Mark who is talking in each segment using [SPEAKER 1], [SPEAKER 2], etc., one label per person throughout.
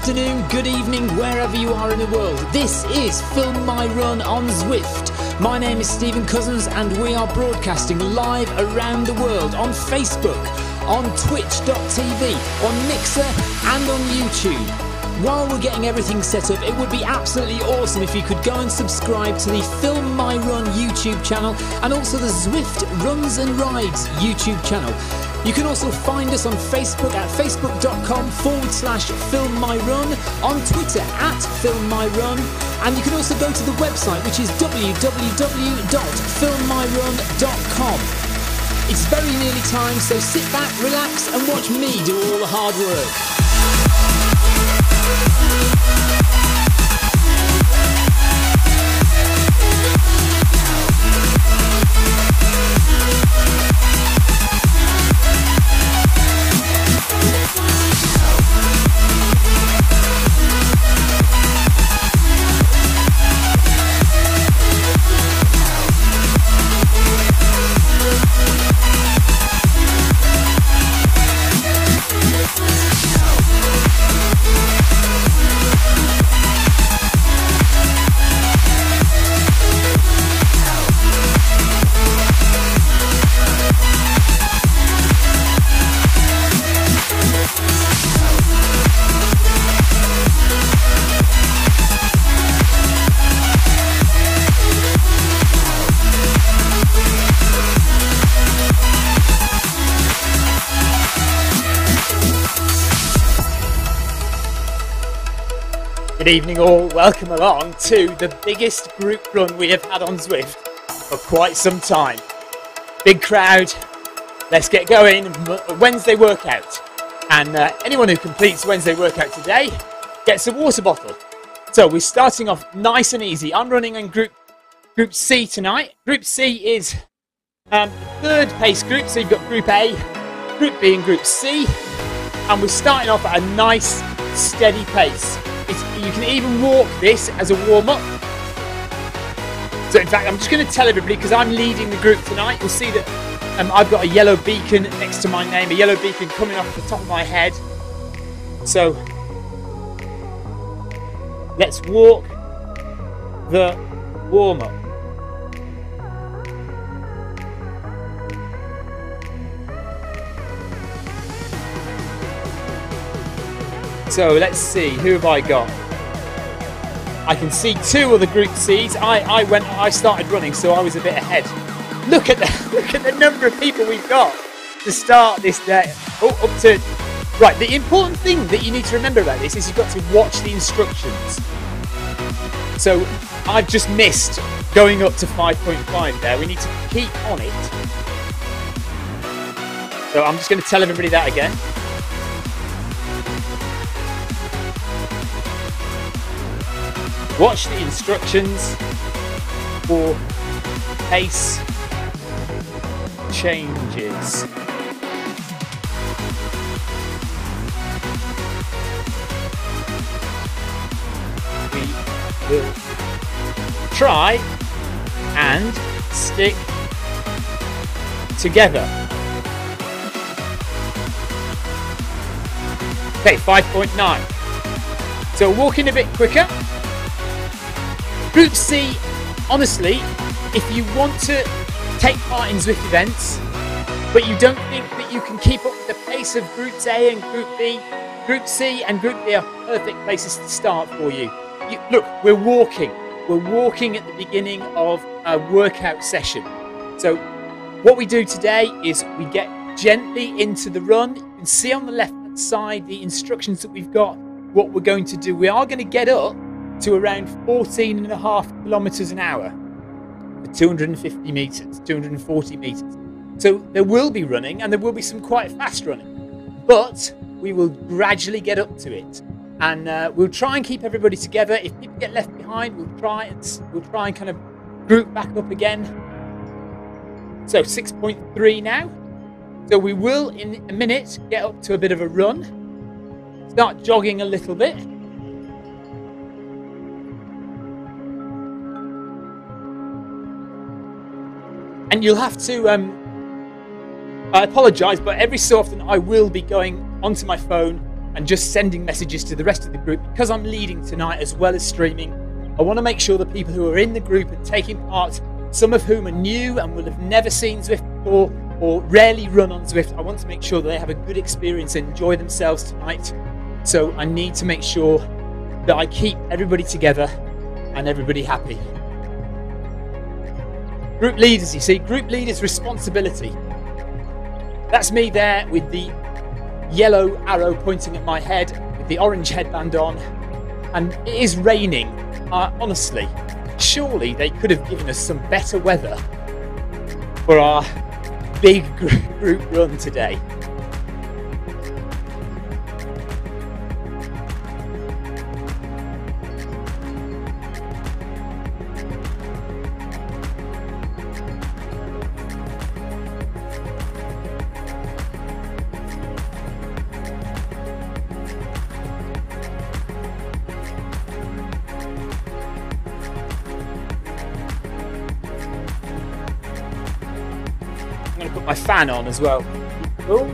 [SPEAKER 1] afternoon, good evening, wherever you are in the world. This is Film My Run on Zwift. My name is Stephen Cousins and we are broadcasting live around the world on Facebook, on twitch.tv, on Mixer and on YouTube. While we're getting everything set up, it would be absolutely awesome if you could go and subscribe to the Film My Run YouTube channel and also the Zwift Runs and Rides YouTube channel. You can also find us on Facebook at facebook.com/filmmyrun, on Twitter at filmmyrun, and you can also go to the website, which is www.filmmyrun.com. It's very nearly time, so sit back, relax and watch me do all the hard work. Good evening all, welcome along to the biggest group run we have had on Zwift for quite some time. Big crowd, let's get going. Wednesday workout, and anyone who completes Wednesday workout today gets a water bottle. So we're starting off nice and easy. I'm running in Group C tonight. Group C is third pace group, so you've got Group A, Group B and Group C, and we're starting off at a nice steady pace. You can even walk this as a warm-up. So in fact, I'm just going to tell everybody, because I'm leading the group tonight, you'll see that I've got a yellow beacon next to my name, a yellow beacon coming off the top of my head. So let's walk the warm-up. So let's see, who have I got? I can see two of the Group C's. I started running, so I was a bit ahead. Look at the number of people we've got to start this day. Right, the important thing that you need to remember about this is you've got to watch the instructions. So I've just missed going up to 5.5 there. We need to keep on it. So I'm just going to tell everybody that again. Watch the instructions for pace changes. We will try and stick together. Okay, 5.9. So walking a bit quicker. Group C, honestly, if you want to take part in Zwift events, but you don't think that you can keep up with the pace of Groups A and Group B, Group C and Group B are perfect places to start for you. Look, we're walking at the beginning of a workout session. So what we do today is we get gently into the run. You can see on the left-hand side the instructions that we've got, what we're going to do. We are going to get up to around 14.5 kilometers an hour for 250 meters, 240 meters. So there will be running and there will be some quite fast running, but we will gradually get up to it, and we'll try and keep everybody together. If people get left behind, we'll try and kind of group back up again. So 6.3 now. So we will in a minute get up to a bit of a run, start jogging a little bit. And you'll have to, I apologise, but every so often I will be going onto my phone and just sending messages to the rest of the group. Because I'm leading tonight as well as streaming, I want to make sure the people who are in the group and taking part, some of whom are new and will have never seen Zwift before or rarely run on Zwift, I want to make sure that they have a good experience and enjoy themselves tonight. So I need to make sure that I keep everybody together and everybody happy. Group leaders, you see, group leaders' responsibility. That's me there with the yellow arrow pointing at my head, with the orange headband on, and it is raining. Honestly, surely they could have given us some better weather for our big group run today. I'm going to put my fan on as well. Cool.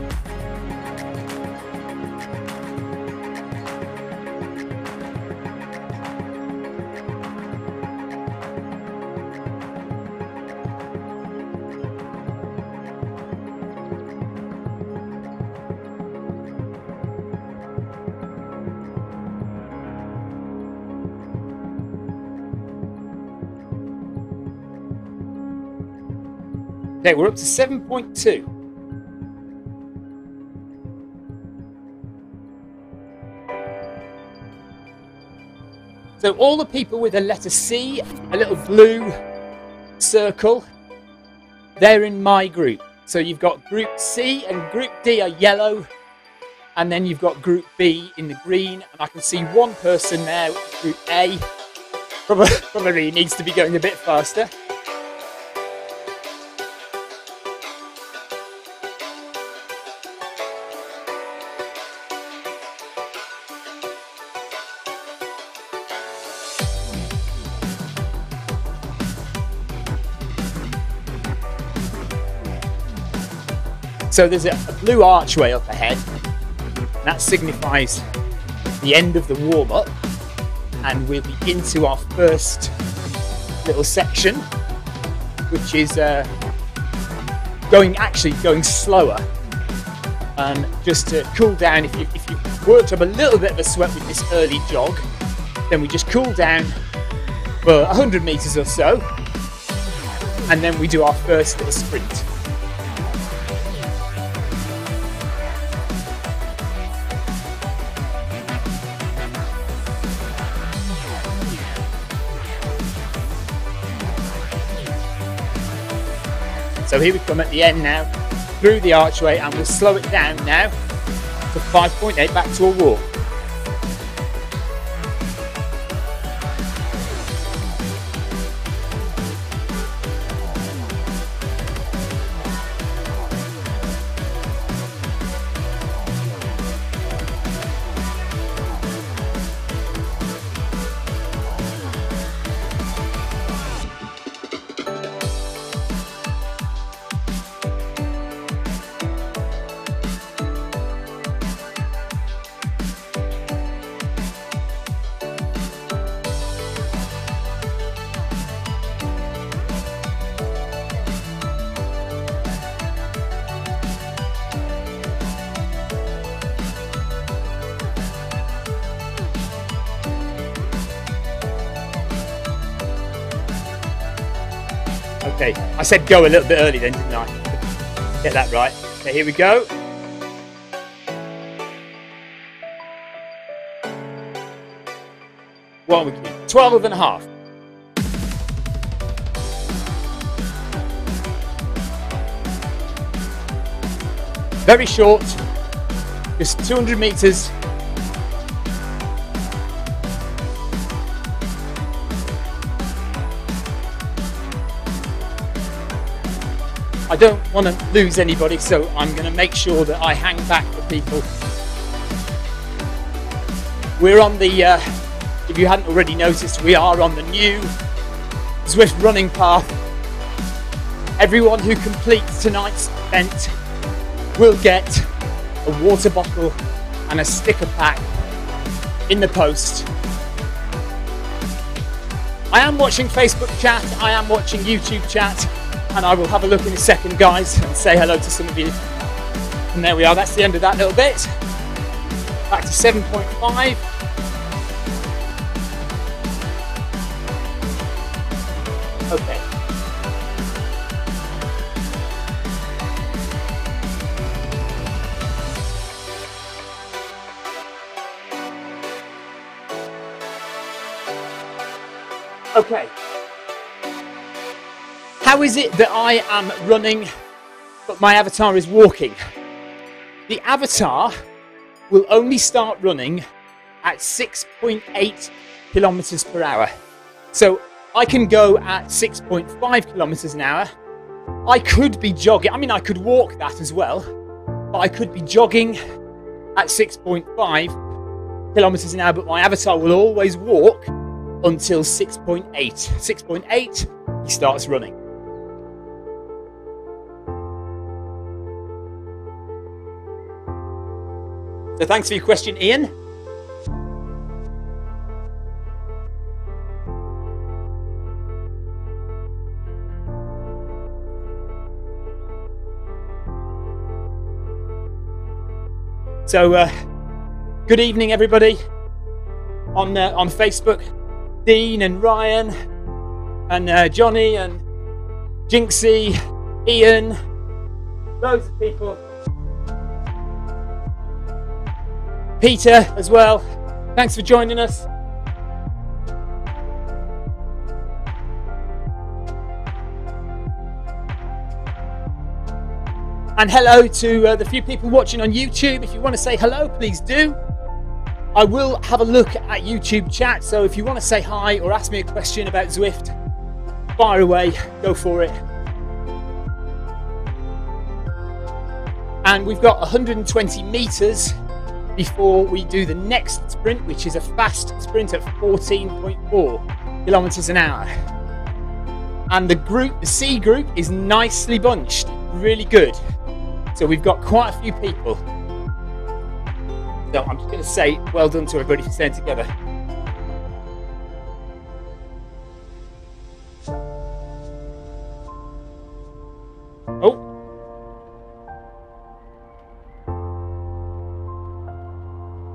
[SPEAKER 1] Okay, we're up to 7.2. So all the people with a letter C, a little blue circle, they're in my group. So you've got group C and group D are yellow, and then you've got group B in the green, and I can see one person there, group A, probably needs to be going a bit faster. So there's a blue archway up ahead, and that signifies the end of the warm-up, and we'll be into our first little section, which is going slower. And just to cool down, if you've worked up a little bit of a sweat with this early jog, then we just cool down for 100 meters or so, and then we do our first little sprint. So here we come at the end now, through the archway, and we'll slow it down now to 5.8, back to a walk. Okay, I said go a little bit early then, didn't I? Get that right. Okay, here we go. What are we doing? 12 and a half. Very short, just 200 meters. I don't want to lose anybody, so I'm going to make sure that I hang back for people. We're on the, if you hadn't already noticed, we are on the new Zwift running path. Everyone who completes tonight's event will get a water bottle and a sticker pack in the post. I am watching Facebook chat, I am watching YouTube chat, and I will have a look in a second, guys, and say hello to some of you. And there we are, that's the end of that little bit. Back to 7.5. Okay. Okay. How is it that I am running, but my avatar is walking? The avatar will only start running at 6.8 kilometers per hour. So I can go at 6.5 kilometers an hour. I could be jogging. I mean, I could walk that as well, but I could be jogging at 6.5 kilometers an hour, but my avatar will always walk until 6.8. 6.8, he starts running. So thanks for your question, Ian. So good evening, everybody on Facebook. Dean and Ryan and Johnny and Jinxie, Ian, loads of people. Peter as well. Thanks for joining us. And hello to the few people watching on YouTube. If you want to say hello, please do. I will have a look at YouTube chat, so if you want to say hi or ask me a question about Zwift, fire away, go for it. And we've got 120 meters before we do the next sprint, which is a fast sprint at 14.4 kilometers an hour. And the group, the C group, is nicely bunched, really good. So we've got quite a few people. So I'm just going to say well done to everybody for staying together. Oh.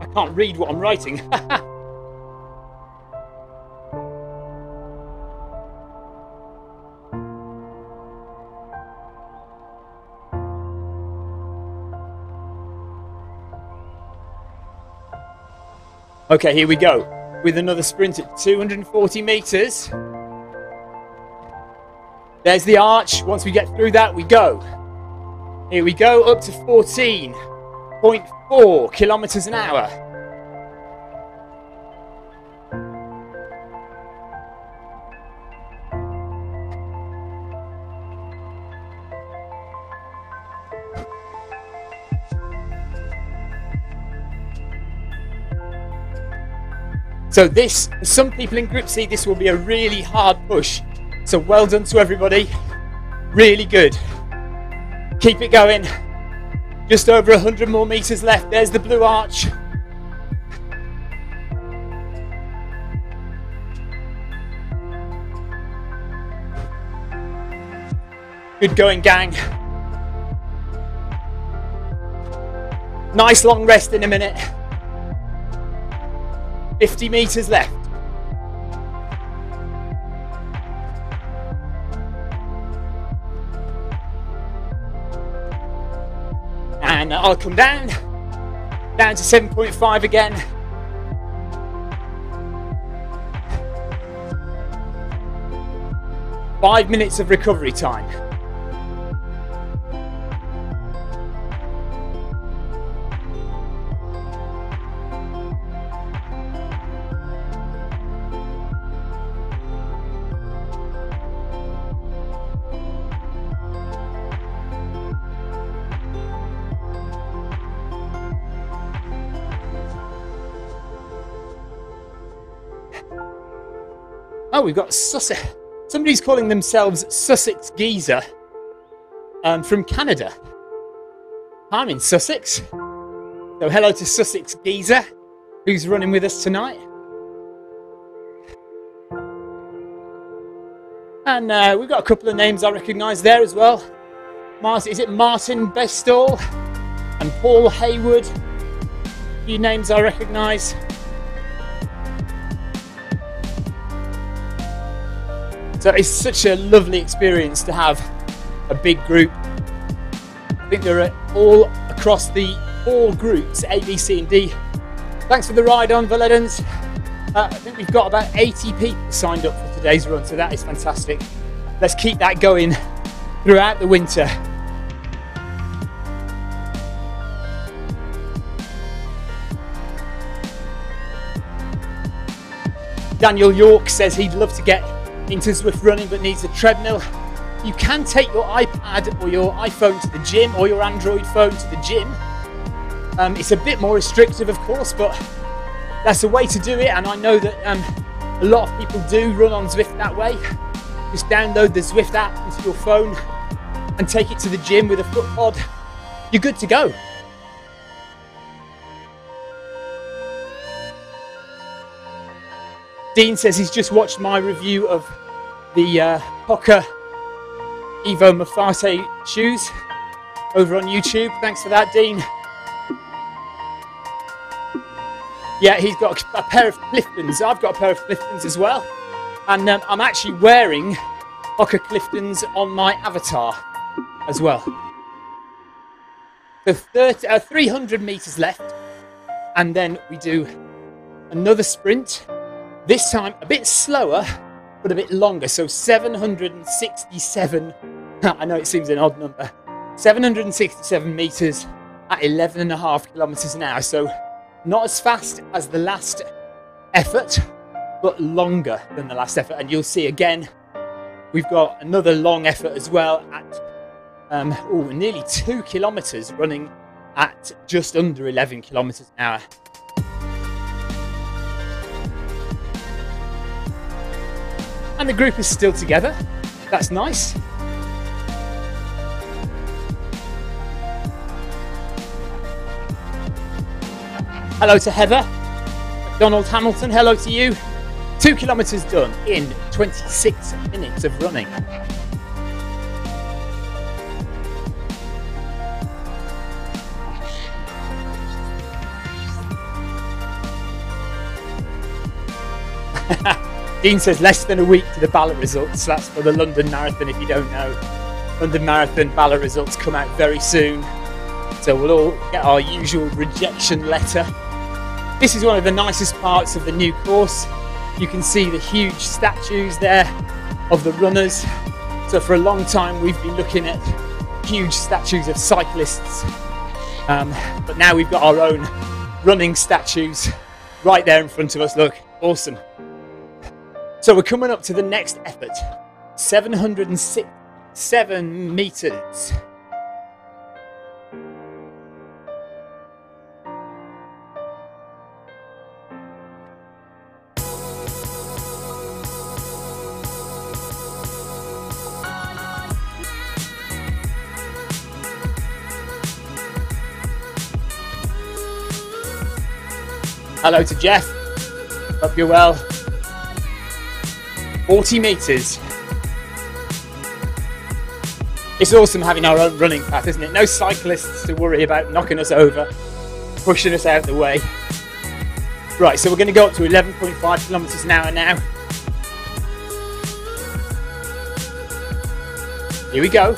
[SPEAKER 1] I can't read what I'm writing. Okay, here we go with another sprint at 240 meters. There's the arch. Once we get through that, we go. Here we go, up to 14.4 kilometers an hour. So this, some people in Group C, this will be a really hard push. So well done to everybody. Really good. Keep it going. Just over 100 more meters left. There's the blue arch. Good going, gang. Nice long rest in a minute. 50 meters left. And I'll come down to 7.5 again. Five minutes of recovery time. Oh, we've got Sussex. Somebody's calling themselves Sussex Geezer from Canada. I'm in Sussex. So hello to Sussex Geezer, who's running with us tonight. And we've got a couple of names I recognise there as well. Is it Martin Bestall and Paul Hayward? A few names I recognise. So it's such a lovely experience to have a big group. I think they're all across the 4 groups, A, B, C and D. Thanks for the ride on, Valedens. I think we've got about 80 people signed up for today's run, so that is fantastic. Let's keep that going throughout the winter. Daniel York says he'd love to get into Zwift running but needs a treadmill. You can take your iPad or your iPhone to the gym, or your Android phone to the gym. It's a bit more restrictive, of course, but that's a way to do it, and I know that a lot of people do run on Zwift that way. Just download the Zwift app into your phone and take it to the gym with a foot pod. You're good to go. Dean says he's just watched my review of the Hoka Evo Mafate shoes over on YouTube. Thanks for that, Dean. Yeah, he's got a pair of Cliftons. I've got a pair of Cliftons as well. And I'm actually wearing Hoka Cliftons on my avatar as well. So 300 metres left. And then we do another sprint. This time a bit slower, but a bit longer. So 767, I know it seems an odd number, 767 metres at 11.5 kilometres an hour. So not as fast as the last effort, but longer than the last effort. And you'll see again, we've got another long effort as well at nearly 2 kilometres, running at just under 11 kilometres an hour. And the group is still together. That's nice. Hello to Heather. Donald Hamilton, hello to you. 2 kilometres done in 26 minutes of running. Dean says less than a week to the ballot results. That's for the London Marathon, if you don't know. London Marathon ballot results come out very soon. So we'll all get our usual rejection letter. This is one of the nicest parts of the new course. You can see the huge statues there of the runners. So for a long time we've been looking at huge statues of cyclists. But now we've got our own running statues right there in front of us. Look, awesome. So we're coming up to the next effort, 767 metres. Hello to Jeff, hope you're well. 40 metres. It's awesome having our own running path, isn't it? No cyclists to worry about knocking us over, pushing us out of the way. Right, so we're going to go up to 11.5 kilometres an hour now. Here we go.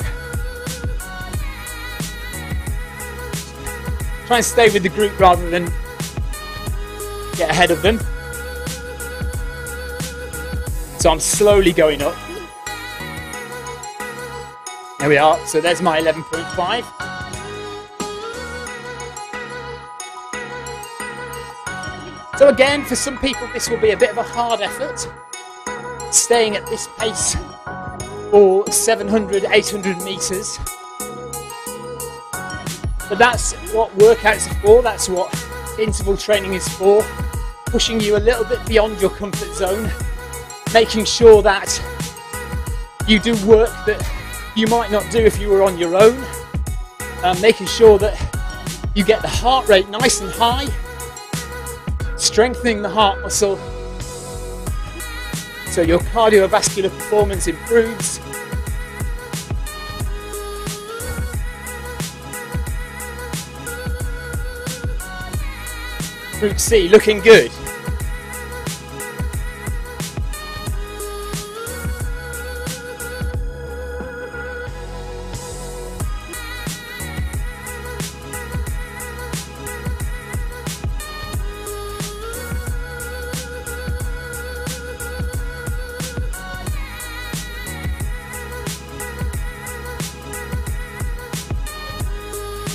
[SPEAKER 1] Try and stay with the group rather than get ahead of them. So I'm slowly going up. There we are. So there's my 11.5. So again, for some people, this will be a bit of a hard effort. Staying at this pace for 700, 800 metres. But that's what workouts are for. That's what interval training is for. Pushing you a little bit beyond your comfort zone. Making sure that you do work that you might not do if you were on your own. Making sure that You get the heart rate nice and high, strengthening the heart muscle, so your cardiovascular performance improves. Group C looking good.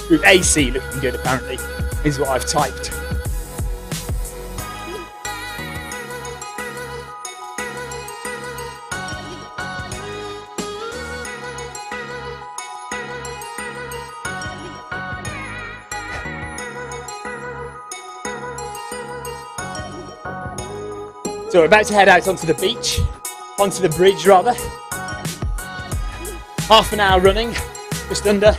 [SPEAKER 1] Group AC looking good apparently, is what I've typed. So we're about to head out onto the beach, onto the bridge rather. Half an hour running, just under.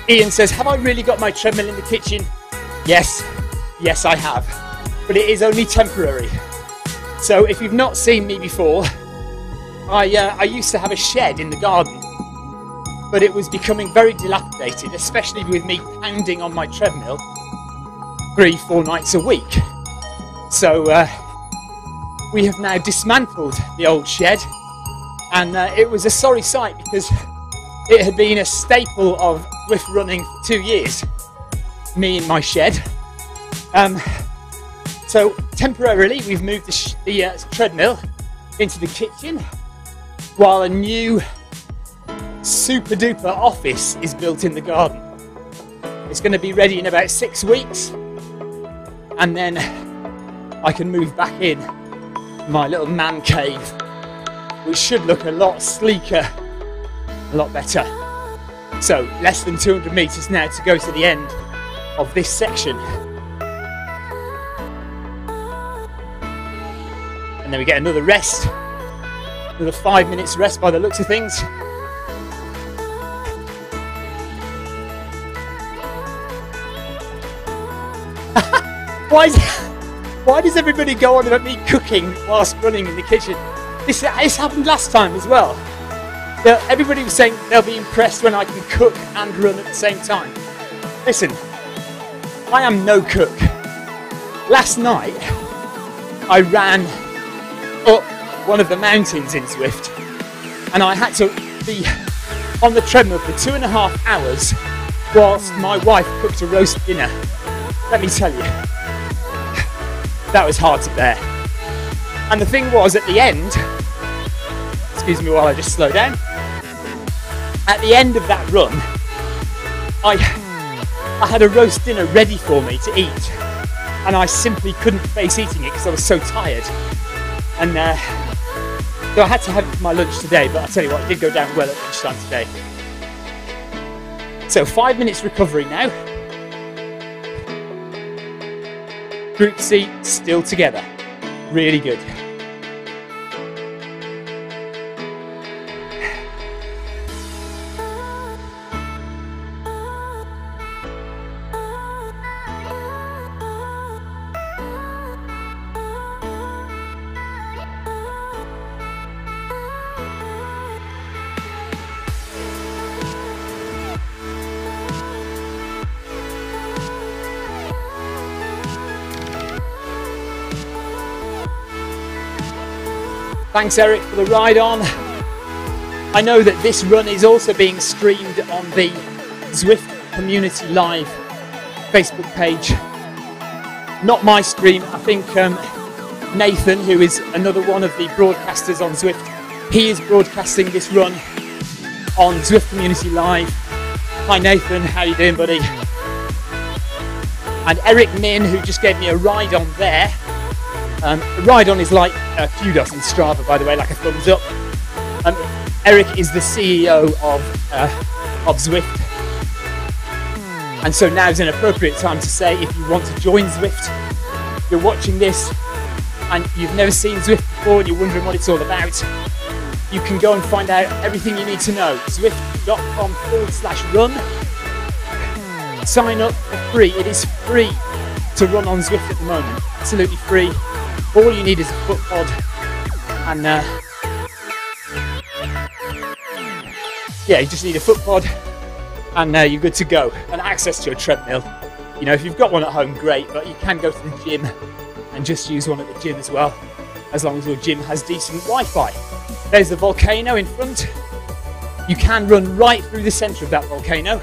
[SPEAKER 1] Ian says, have I really got my treadmill in the kitchen? Yes, yes I have, but it is only temporary. So if you've not seen me before, I used to have a shed in the garden, but it was becoming very dilapidated, especially with me pounding on my treadmill 3-4 nights a week. So we have now dismantled the old shed, and it was a sorry sight because it had been a staple of Zwift running for 2 years, me in my shed. So temporarily we've moved the treadmill into the kitchen while a new super duper office is built in the garden. It's going to be ready in about 6 weeks, and then I can move back in my little man cave, which should look a lot sleeker, a lot better. So less than 200 meters now to go to the end of this section. And then we get another rest, another 5 minutes rest by the looks of things. Why does everybody go on about me cooking whilst running in the kitchen? This happened last time as well. Everybody was saying they'll be impressed when I can cook and run at the same time. Listen, I am no cook. Last night, I ran up one of the mountains in Zwift, and I had to be on the treadmill for 2.5 hours whilst my wife cooked a roast dinner. Let me tell you, that was hard to bear. And the thing was, at the end, excuse me while I just slow down, at the end of that run, I had a roast dinner ready for me to eat, and I simply couldn't face eating it because I was so tired. And so I had to have it for my lunch today, but I'll tell you what, it did go down well at lunchtime today. So 5 minutes recovery now. Group C still together. Really good. Thanks Eric for the ride on. I know that this run is also being streamed on the Zwift Community Live Facebook page. Not my stream, I think Nathan, who is another one of the broadcasters on Zwift, he is broadcasting this run on Zwift Community Live. Hi Nathan, how you doing buddy? And Eric Min, who just gave me a ride on there. Ride on is like a kudos in Strava, by the way, like a thumbs up. Eric is the CEO of Zwift, and so now is an appropriate time to say, if you want to join Zwift, if you're watching this and you've never seen Zwift before and you're wondering what it's all about, you can go and find out everything you need to know. Zwift.com/run. Sign up for free. It is free to run on Zwift at the moment. Absolutely free. All you need is a foot pod and yeah, you just need a foot pod and you're good to go. And access to a treadmill. You know, if you've got one at home, great, but you can go to the gym and just use one at the gym as well, as long as your gym has decent Wi-Fi. There's the volcano in front. You can run right through the centre of that volcano,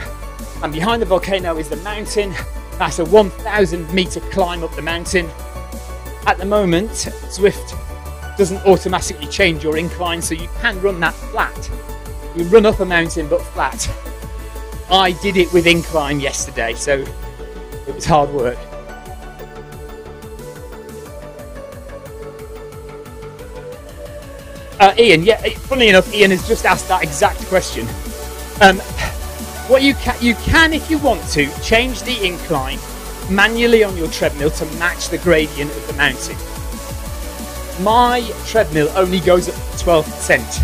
[SPEAKER 1] and behind the volcano is the mountain. That's a 1,000 metre climb up the mountain. At the moment, Zwift doesn't automatically change your incline, so you can run that flat. You run up a mountain but flat. I did it with incline yesterday, so it was hard work. Ian, yeah, funnily enough, Ian has just asked that exact question. What you can, if you want to, change the incline manually on your treadmill to match the gradient of the mountain. My treadmill only goes up to 12%,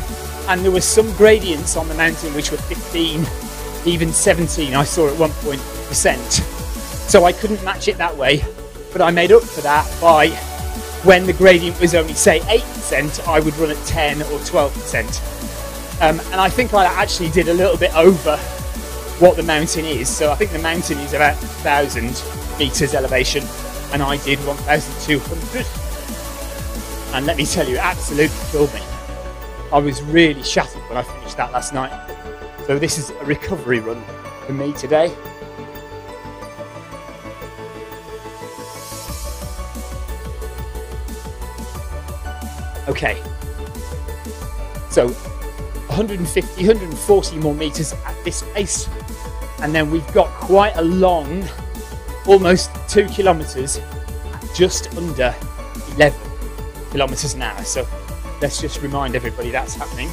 [SPEAKER 1] and there were some gradients on the mountain which were 15, even 17, I saw at one point, %. So I couldn't match it that way, but I made up for that by, when the gradient was only, say, 8%, I would run at 10 or 12%. And I think I actually did a little bit over what the mountain is. So I think the mountain is about 1,000 meters elevation, and I did 1,200. And let me tell you, it absolutely killed me. I was really shattered when I finished that last night. So this is a recovery run for me today. Okay, so 150, 140 more meters at this pace, and then we've got quite a long, almost 2 kilometers at just under 11 kilometers an hour. So let's just remind everybody that's happening.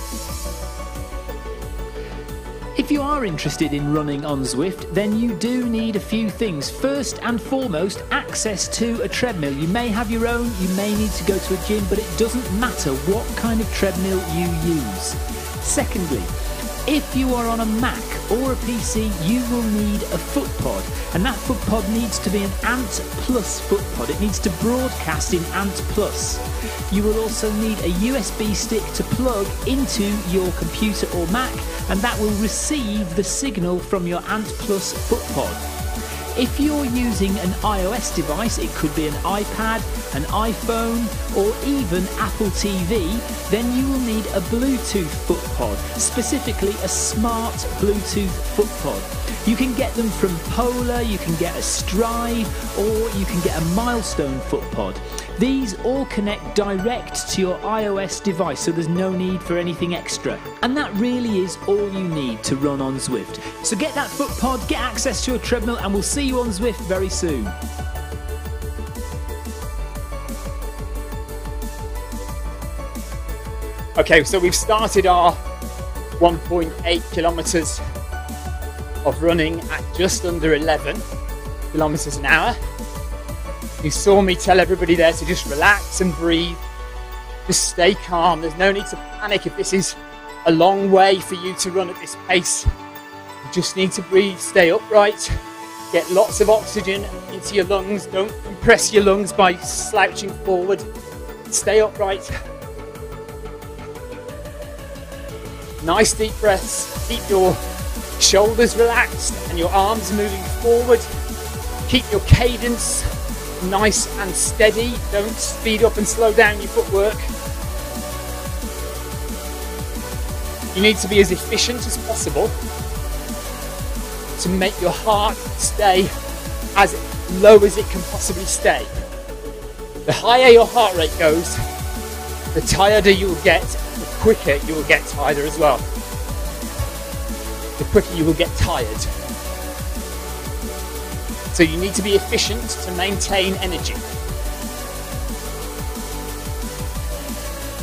[SPEAKER 2] If you are interested in running on Zwift, then you do need a few things. First and foremost, access to a treadmill. You may have your own, you may need to go to a gym, but it doesn't matter what kind of treadmill you use. Secondly, if you are on a Mac or a PC, you will need a foot pod, and that foot pod needs to be an Ant Plus foot pod. It needs to broadcast in Ant Plus. You will also need a USB stick to plug into your computer or Mac, and that will receive the signal from your Ant Plus foot pod. If you're using an iOS device, it could be an iPad, an iPhone, or even Apple TV, then you will need a Bluetooth foot pod, specifically a smart Bluetooth foot pod. You can get them from Polar, you can get a Stride, or you can get a Milestone foot pod. These all connect direct to your iOS device, so there's no need for anything extra. And that really is all you need to run on Zwift. So get that foot pod, get access to your treadmill, and we'll see you on Zwift very soon.
[SPEAKER 1] Okay, so we've started our 1.8 kilometers of running at just under 11 kilometers an hour. You saw me tell everybody there to just relax and breathe, just stay calm. There's no need to panic if this is a long way for you to run at this pace. You just need to breathe, stay upright, get lots of oxygen into your lungs. Don't compress your lungs by slouching forward. Stay upright. Nice deep breaths. Keep your shoulders relaxed and your arms moving forward. Keep your cadence nice and steady. Don't speed up and slow down your footwork. You need to be as efficient as possible to make your heart stay as low as it can possibly stay. The higher your heart rate goes, the tireder you will get, the quicker you will get tired as well. The quicker you will get tired. So you need to be efficient to maintain energy.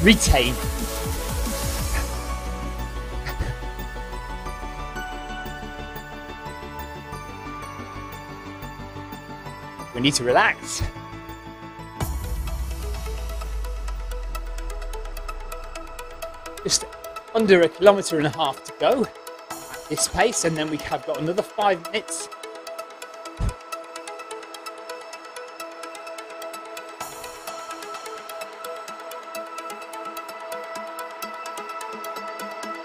[SPEAKER 1] Retain. We need to relax. just under 1.5 kilometers to go at this pace, and then we have got another 5 minutes.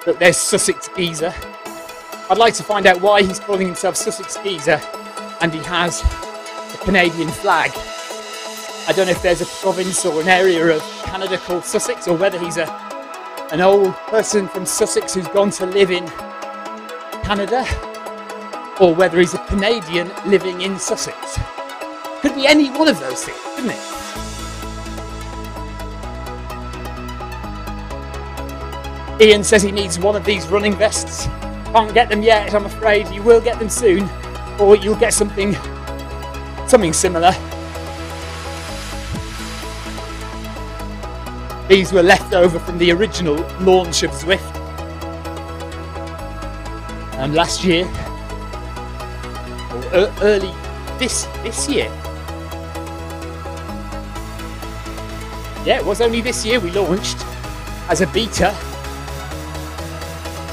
[SPEAKER 1] Look, there's Sussex Geezer. I'd like to find out why he's calling himself Sussex Geezer and he has a Canadian flag. I don't know if there's a province or an area of Canada called Sussex, or whether he's an old person from Sussex who's gone to live in Canada, or whether he's a Canadian living in Sussex. Could be any one of those things, couldn't it? Ian says he needs one of these running vests. Can't get them yet, I'm afraid. You will get them soon, or you'll get something similar. These were left over from the original launch of Zwift last year, or early this year. Yeah, it was only this year we launched as a beta.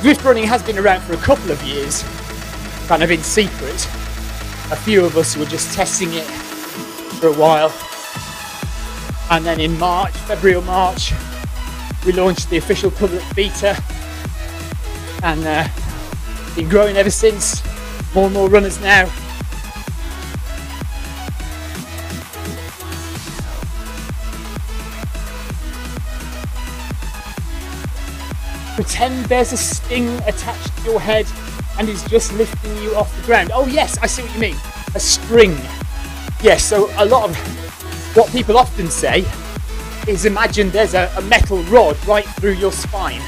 [SPEAKER 1] Zwift running has been around for a couple of years, kind of in secret. A few of us were just testing it for a while. And then in February or March, we launched the official public beta. And been growing ever since. More and more runners now. Pretend there's a sting attached to your head and is just lifting you off the ground. Oh yes, I see what you mean. A string. Yes, so a lot of what people often say is imagine there's a metal rod right through your spine.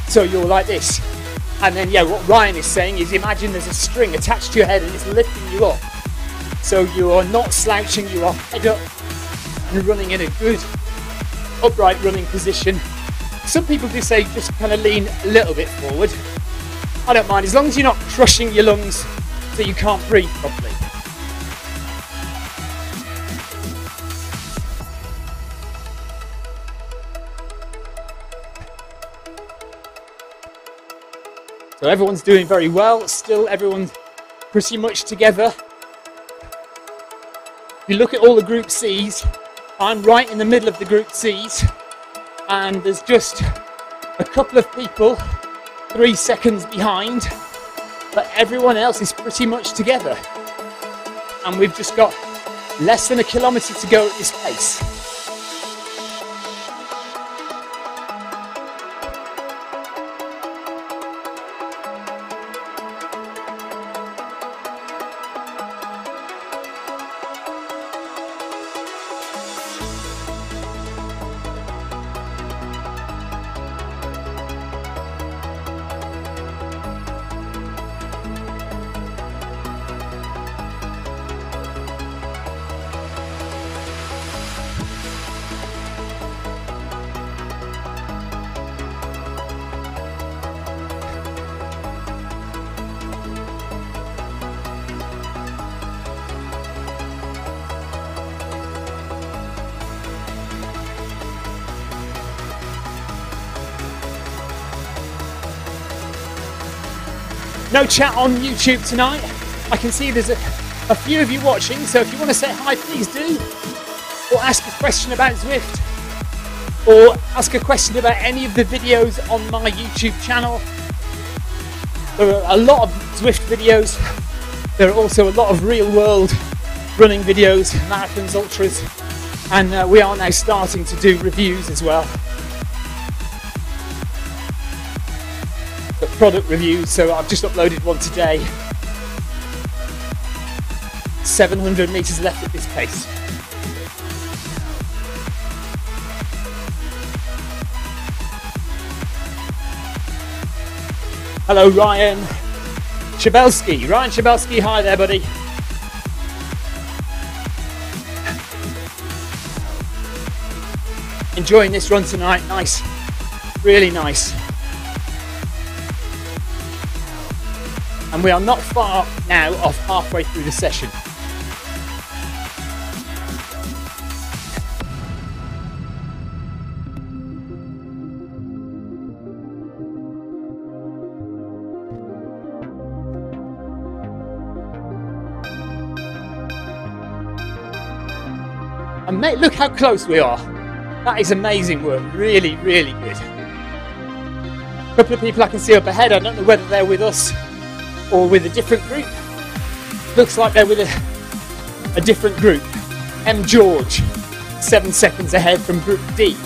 [SPEAKER 1] So you're like this. And then yeah, what Ryan is saying is imagine there's a string attached to your head and it's lifting you up. So you are not slouching, you are head up and running in a good upright running position. Some people do say just kind of lean a little bit forward. I don't mind, as long as you're not crushing your lungs so you can't breathe properly. So everyone's doing very well, still everyone's pretty much together. If you look at all the Group C's, I'm right in the middle of the Group C's. And there's just a couple of people 3 seconds behind, but everyone else is pretty much together. And we've just got less than 1 kilometre to go at this pace. No chat on YouTube tonight. I can see there's a few of you watching, so if you want to say hi, please do. Or ask a question about Zwift. Or ask a question about any of the videos on my YouTube channel. There are a lot of Zwift videos. There are also a lot of real world running videos, marathons, ultras. And we are now starting to do reviews as well. Product reviews, so I've just uploaded one today. 700 meters left at this pace. Hello Ryan Chabelsky. Ryan Chabelsky, hi there buddy. Enjoying this run tonight, nice, really nice. And we are not far now off halfway through the session. And mate, look how close we are. That is amazing work. Really, really good. A couple of people I can see up ahead. I don't know whether they're with us or with a different group. Looks like they're with a different group. M. George, 7 seconds ahead from Group D.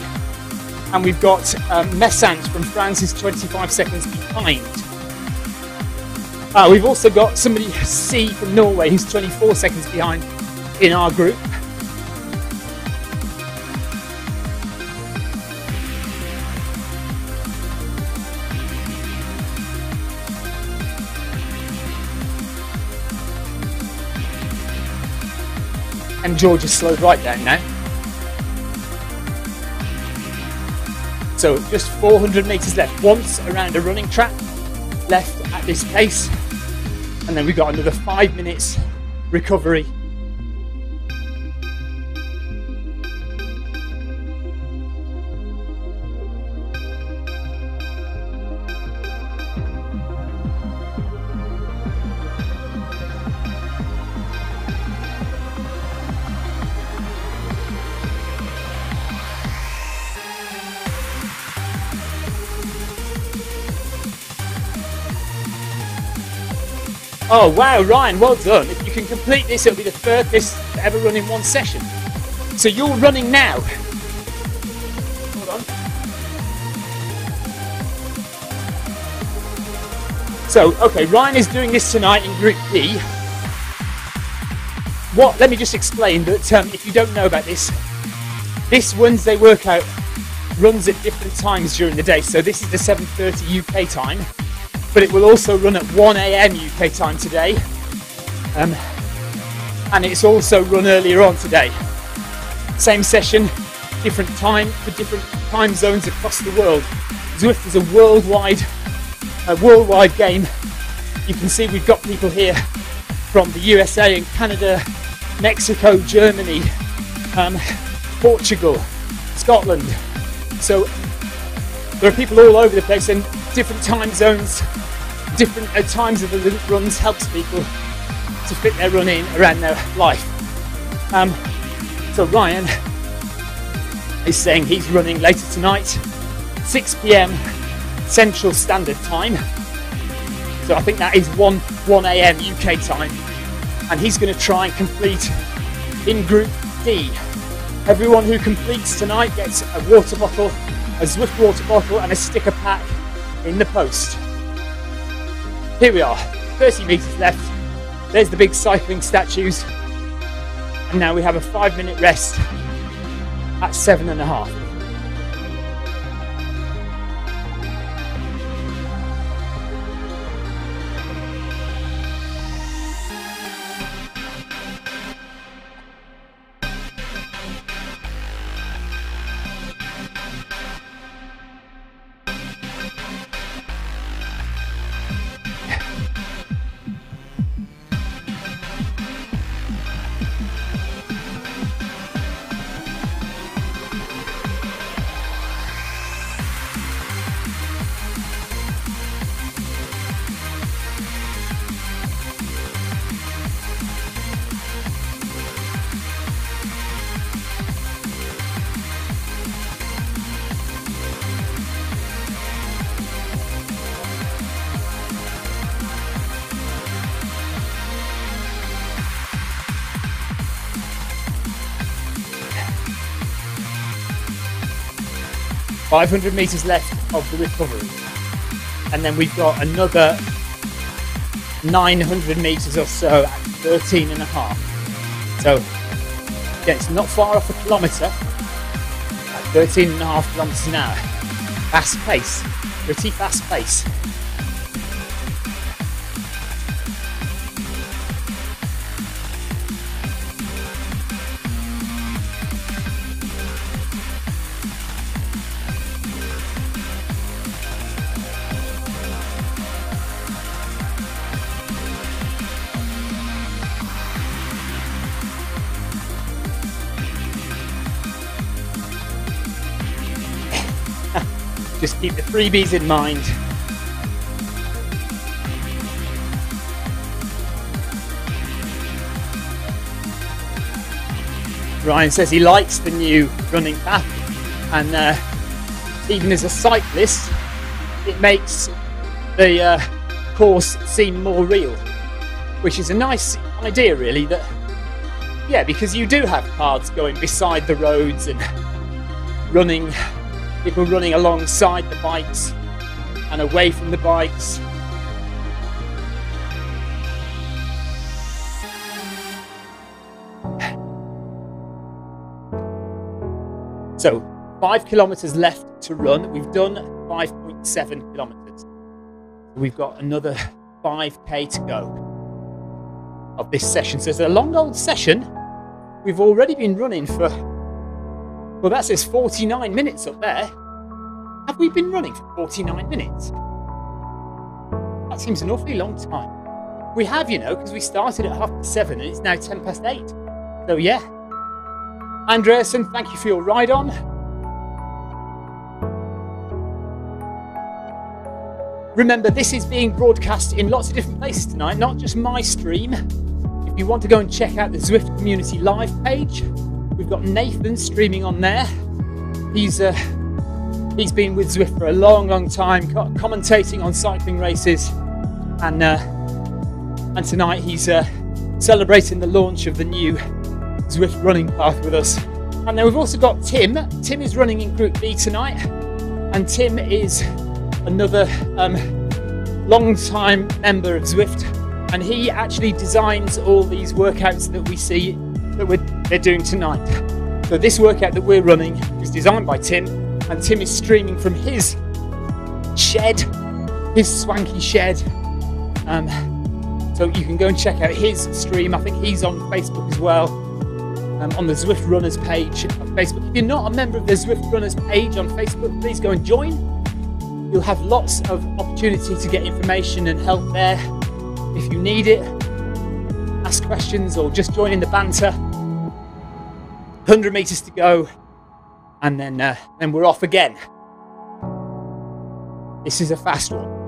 [SPEAKER 1] And we've got Messant from France is 25 seconds behind. We've also got somebody, C from Norway, who's 24 seconds behind in our group. And George has slowed right down now. So just 400 metres left, once around a running track left at this pace, and then we've got another 5 minutes recovery. Oh wow, Ryan, well done. If you can complete this, it'll be the furthest to ever run in one session. So you're running now. Hold on. So, okay, Ryan is doing this tonight in Group D. Let me just explain that if you don't know about this Wednesday workout runs at different times during the day. So this is the 7:30 UK time. But it will also run at 1 AM UK time today, and it's also run earlier on today. Same session, different time for different time zones across the world. Zwift is a worldwide game. You can see we've got people here from the USA and Canada, Mexico, Germany, Portugal, Scotland. So there are people all over the place, and different time zones, different times of the runs helps people to fit their run in around their life. So Ryan is saying he's running later tonight, 6 PM Central Standard Time. So I think that is 1 AM UK time. And he's going to try and complete in Group D. Everyone who completes tonight gets a water bottle, a Zwift water bottle and a sticker pack in the post. Here we are, 30 metres left. There's the big cycling statues. And now we have a 5-minute rest at 7.5. .500 metres left of the recovery, and then we've got another 900 metres or so at 13.5. So again, it's not far off a kilometre at 13.5 kilometres an hour. Fast pace, pretty fast pace. Just keep the freebies in mind. Ryan says he likes the new running path, and even as a cyclist, it makes the course seem more real, which is a nice idea, really. That, yeah, because you do have paths going beside the roads and people running alongside the bikes and away from the bikes. So 5 kilometers left to run. We've done 5.7 kilometers. We've got another 5k to go of this session. So it's a long old session. We've already been running for, well, that says 49 minutes up there. Have we been running for 49 minutes? That seems an awfully long time. We have, you know, because we started at 7:30 and it's now 8:10. So yeah. Andreasen, thank you for your ride on. Remember, this is being broadcast in lots of different places tonight, not just my stream. If you want to go and check out the Zwift Community Live page, we've got Nathan streaming on there. He's been with Zwift for a long, long time, commentating on cycling races, and tonight he's celebrating the launch of the new Zwift running path with us. And then we've also got Tim. Tim is running in Group B tonight, and Tim is another long-time member of Zwift, and he actually designs all these workouts that we see that they're doing tonight. So this workout that we're running is designed by Tim, and Tim is streaming from his shed, his swanky shed. So you can go and check out his stream. I think he's on Facebook as well, on the Zwift Runners page of Facebook. If you're not a member of the Zwift Runners page on Facebook, please go and join. You'll have lots of opportunity to get information and help there if you need it. Ask questions or just join in the banter. 100 meters to go, and then we're off again. This is a fast one.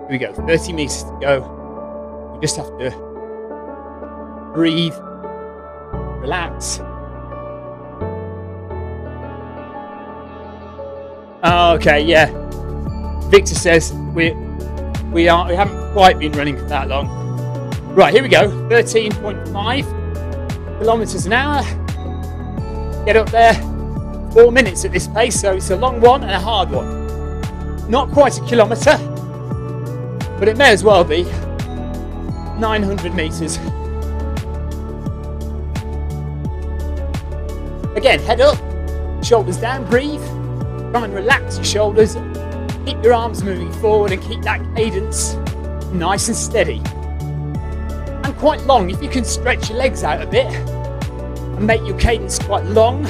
[SPEAKER 1] Here we go, 30 meters to go. We just have to breathe, relax. Oh, okay, yeah. Victor says we haven't quite been running for that long. Right, here we go. 13.5 kilometers an hour. Get up there. 4 minutes at this pace, so it's a long one and a hard one. Not quite a kilometer, but it may as well be. 900 meters. Again, head up, shoulders down, breathe. Try and relax your shoulders. Keep your arms moving forward and keep that cadence nice and steady. And quite long. If you can stretch your legs out a bit and make your cadence quite long,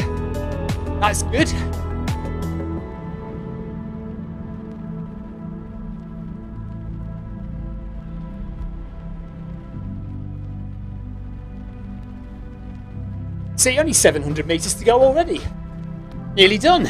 [SPEAKER 1] that's good. See, only 700 meters to go already. Nearly done.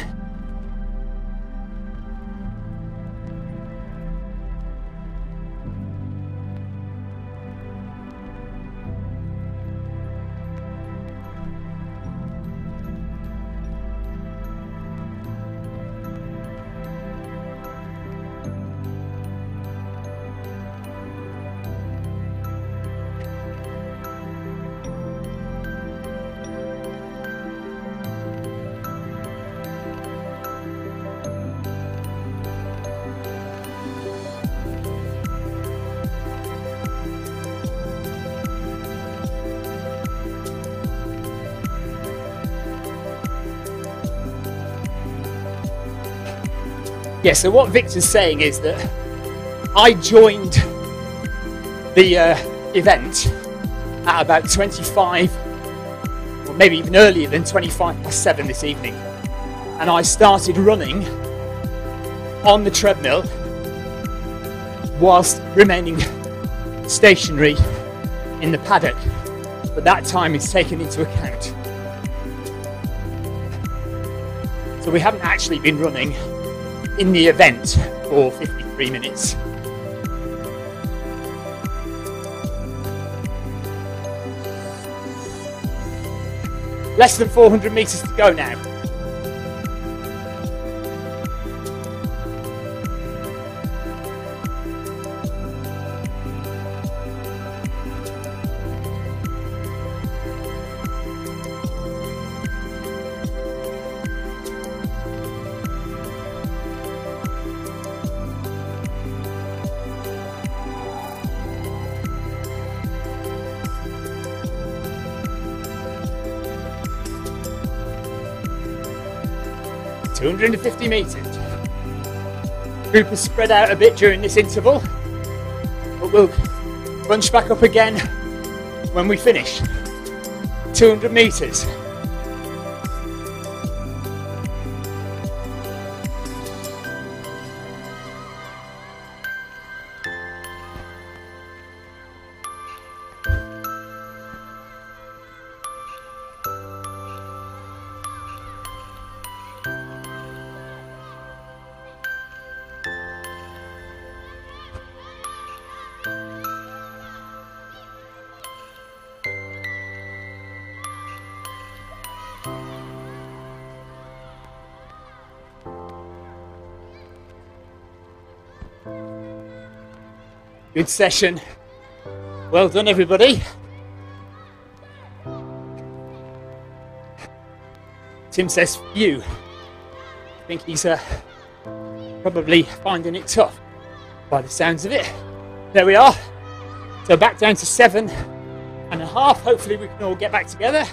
[SPEAKER 1] Yeah, so what Victor's saying is that I joined the event at about 25, or maybe even earlier than 7:25 this evening. And I started running on the treadmill whilst remaining stationary in the paddock, but that time is taken into account. So we haven't actually been running in the event for 53 minutes. Less than 400 meters to go now. (250 meters. Group has spread out a bit during this interval, but we'll bunch back up again when we finish. 200 meters. Good session. Well done, everybody. Tim says phew. I think he's probably finding it tough by the sounds of it. There we are. So back down to 7.5. Hopefully we can all get back together.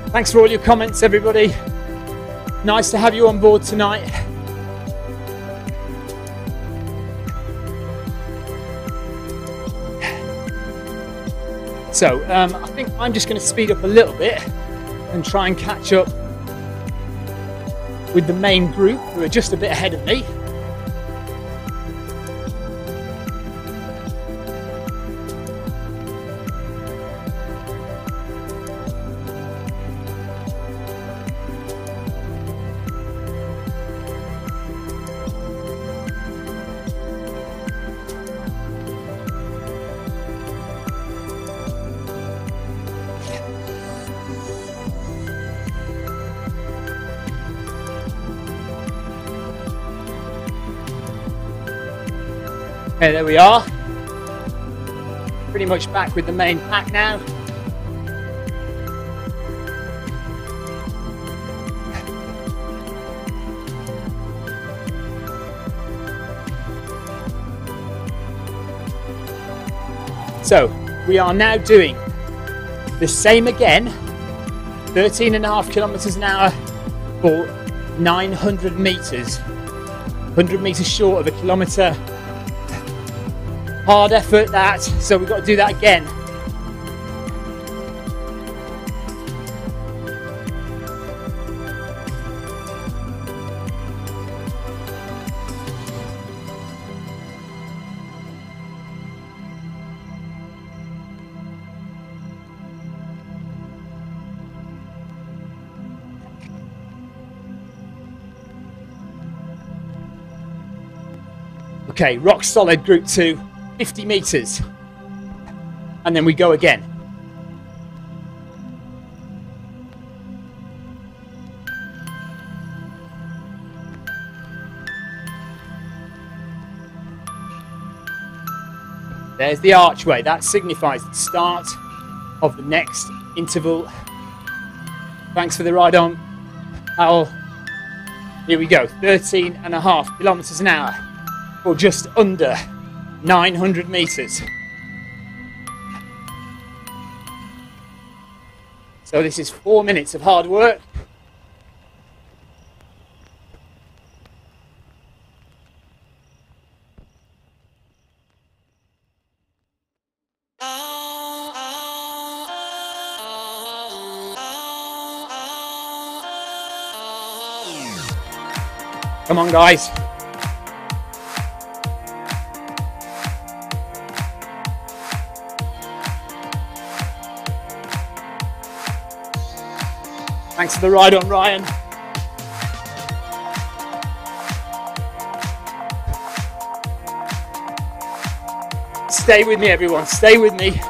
[SPEAKER 1] Thanks for all your comments, everybody. Nice to have you on board tonight. So I think I'm just going to speed up a little bit and try and catch up with the main group who are just a bit ahead of me. Okay, there we are. Pretty much back with the main pack now. So we are now doing the same again, 13.5 kilometers an hour for 900 meters, 100 meters short of a kilometer. Hard effort that, so we've got to do that again. Okay, rock solid group 2. 50 meters, and then we go again. There's the archway. That signifies the start of the next interval. Thanks for the ride on, Al. Here we go, 13.5 kilometers an hour for just under 900 meters. So this is 4 minutes of hard work. Come on, guys. Thanks for the ride on, Ryan. Stay with me, everyone. Stay with me.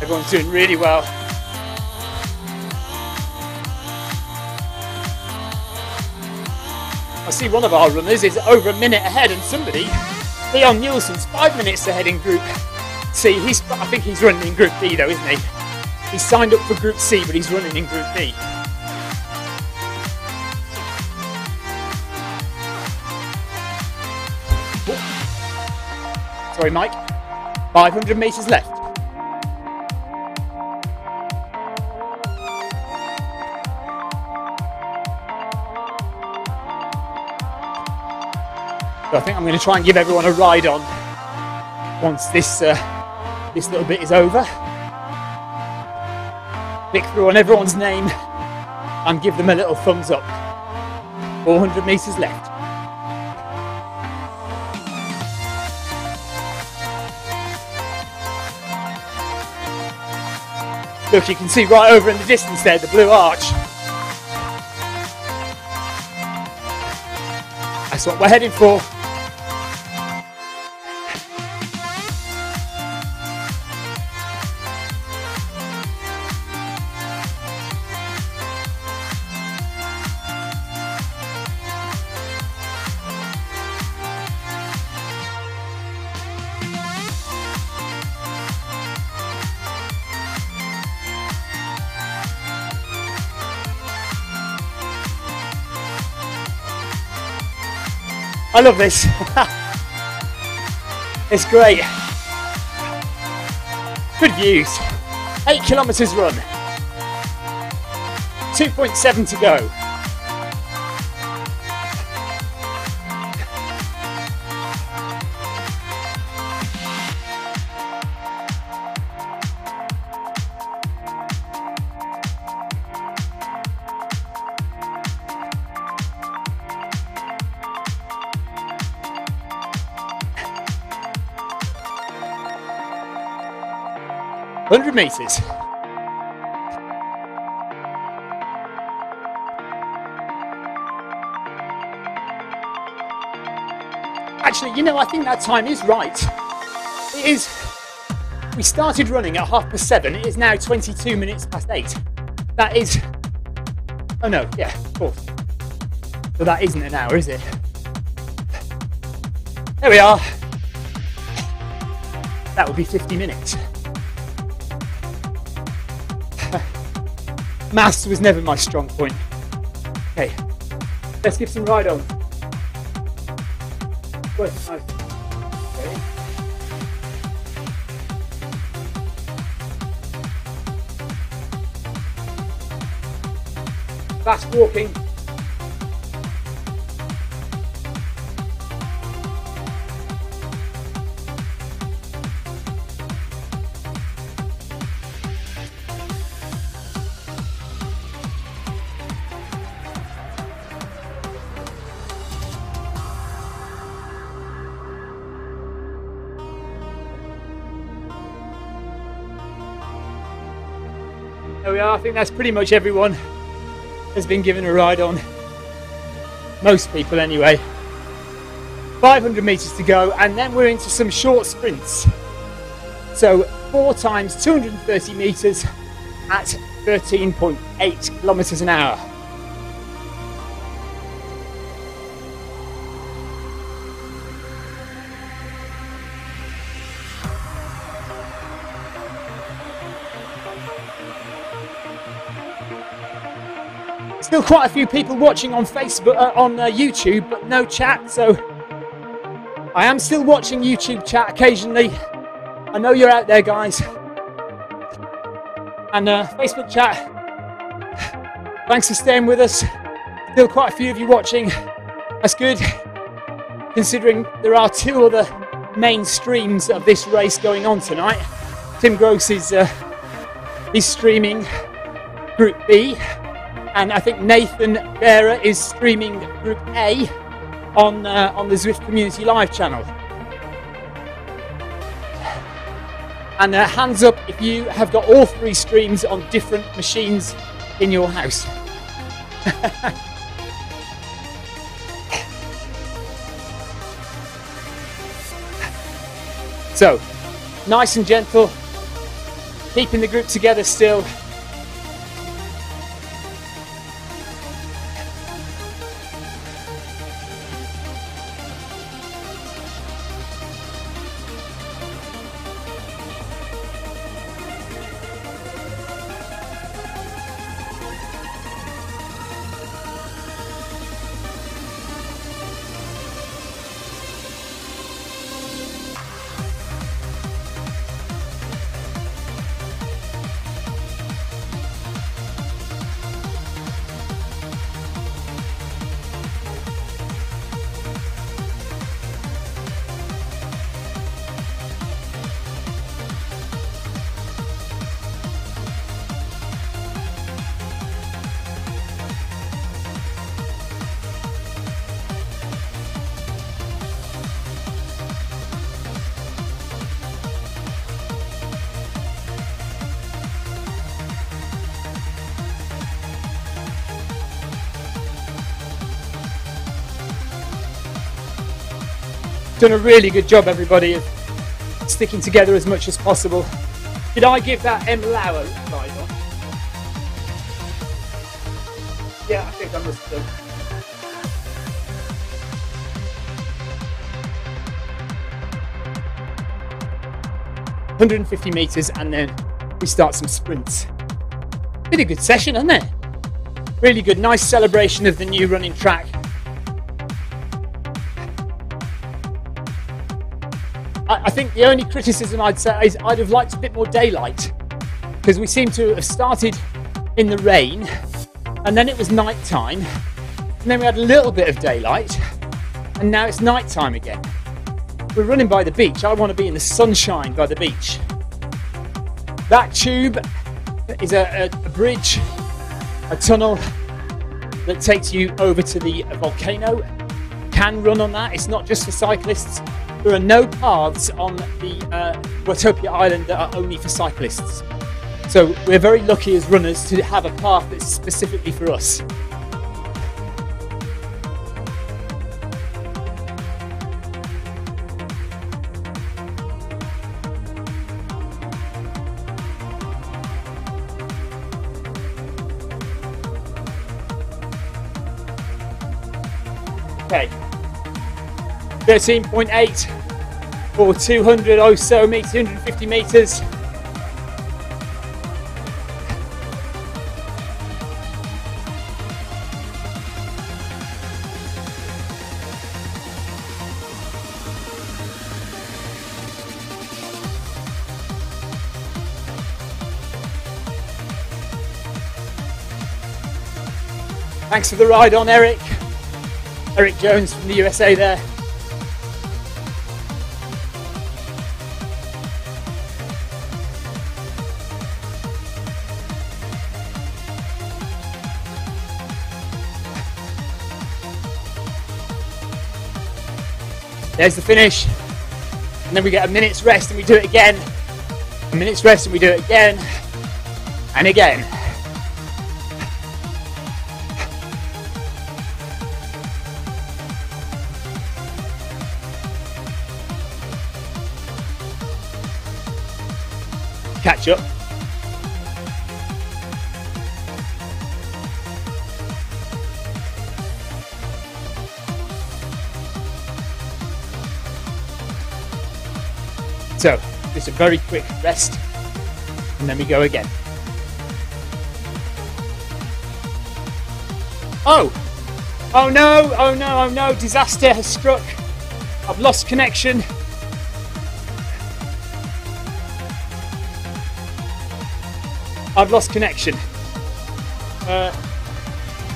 [SPEAKER 1] Everyone's doing really well. I see one of our runners is over a minute ahead, and somebody, Leon Nielsen's 5 minutes ahead in Group C. I think he's running in Group B though, isn't he? He's signed up for Group C, but he's running in Group B. Oh. Sorry, Mike. 500 meters left. So I think I'm going to try and give everyone a ride on once this little bit is over. Click through on everyone's name and give them a little thumbs up. 400 meters left. Look, you can see right over in the distance there, the blue arch. That's what we're heading for. 'I love this. It's great. Good views. 8 kilometers run. 2.7 to go. Hundred meters. Actually, you know, I think that time is right. It is. We started running at 7:30. It is now 22 minutes past 8. That is. Oh no, yeah, of course. So that isn't an hour, is it? There we are. That would be 50 minutes. Maths was never my strong point. Okay, let's give some ride on. Okay. Fast walking. There we are. I think that's pretty much everyone has been given a ride on. Most people anyway. 500 meters to go, and then we're into some short sprints. So 4 times 230 meters at 13.8 kilometers an hour. Still quite a few people watching on Facebook, on YouTube, but no chat. So I am still watching YouTube chat occasionally. I know you're out there, guys. And Facebook chat, thanks for staying with us. Still quite a few of you watching. That's good, considering there are 2 other main streams of this race going on tonight. Tim Gross is he's streaming Group B, and I think Nathan Bearer is streaming Group A on the Zwift Community Live channel. And hands up if you have got all 3 streams on different machines in your house. So, nice and gentle, keeping the group together still. Done a really good job, everybody, of sticking together as much as possible. Did I give that M. Lauer slide on? Yeah, I think I must have done. ...150 metres, and then we start some sprints. Been a good session, hasn't it? Really good, nice celebration of the new running track. I think the only criticism I'd say is I'd have liked a bit more daylight, because we seem to have started in the rain and then it was night time and then we had a little bit of daylight and now it's night time again. We're running by the beach. I want to be in the sunshine by the beach. That tube is a bridge, a tunnel that takes you over to the volcano. Can run on that. It's not just for cyclists. There are no paths on the Watopia Island that are only for cyclists. So we're very lucky as runners to have a path that's specifically for us. Okay. 13.8 for 200 or so meters, 250 meters. Thanks for the ride on, Eric. Eric Jones from the USA there. There's the finish, and then we get a minute's rest and we do it again, a minute's rest and we do it again and again. catch up. So, just a very quick rest, and then we go again. Oh! Oh no, oh no, oh no, disaster has struck. I've lost connection. I've lost connection.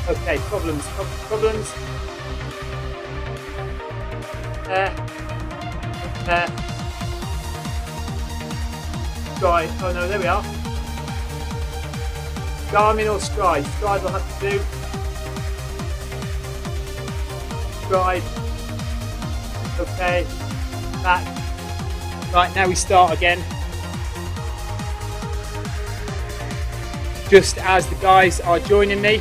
[SPEAKER 1] Okay, problems. Stride. Oh no, there we are. Garmin or Stride? Stride will have to do. Stride. Okay. Back. Right, now we start again. Just as the guys are joining me.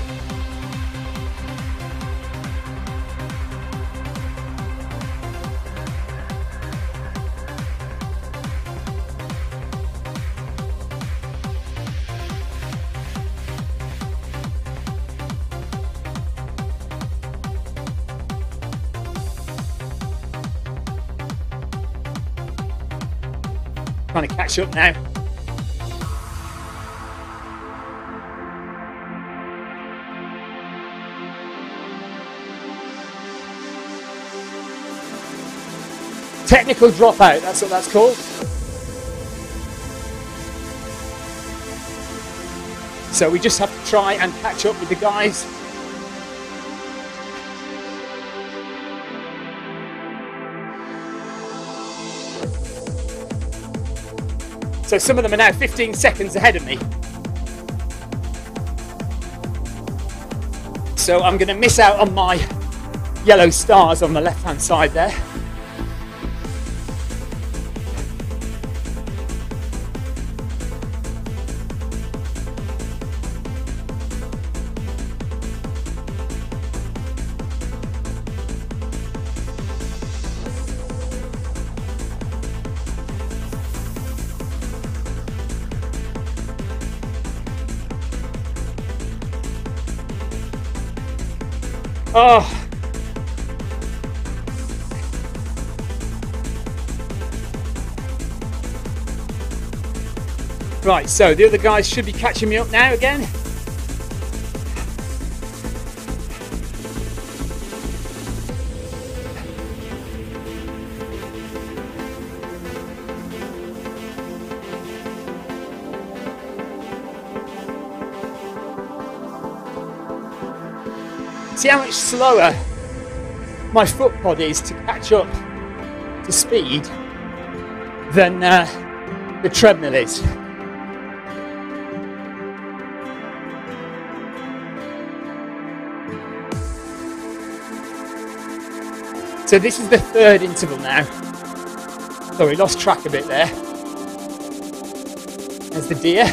[SPEAKER 1] Trying to catch up now. Technical dropout, that's what that's called. So we just have to try and catch up with the guys. So some of them are now 15 seconds ahead of me. So I'm going to miss out on my yellow stars on the left-hand side there. Oh. Right, so the other guys should be catching me up now again. See how much slower my foot pod is to catch up to speed than the treadmill is. So this is the third interval now. Sorry, lost track a bit there. There's the deer.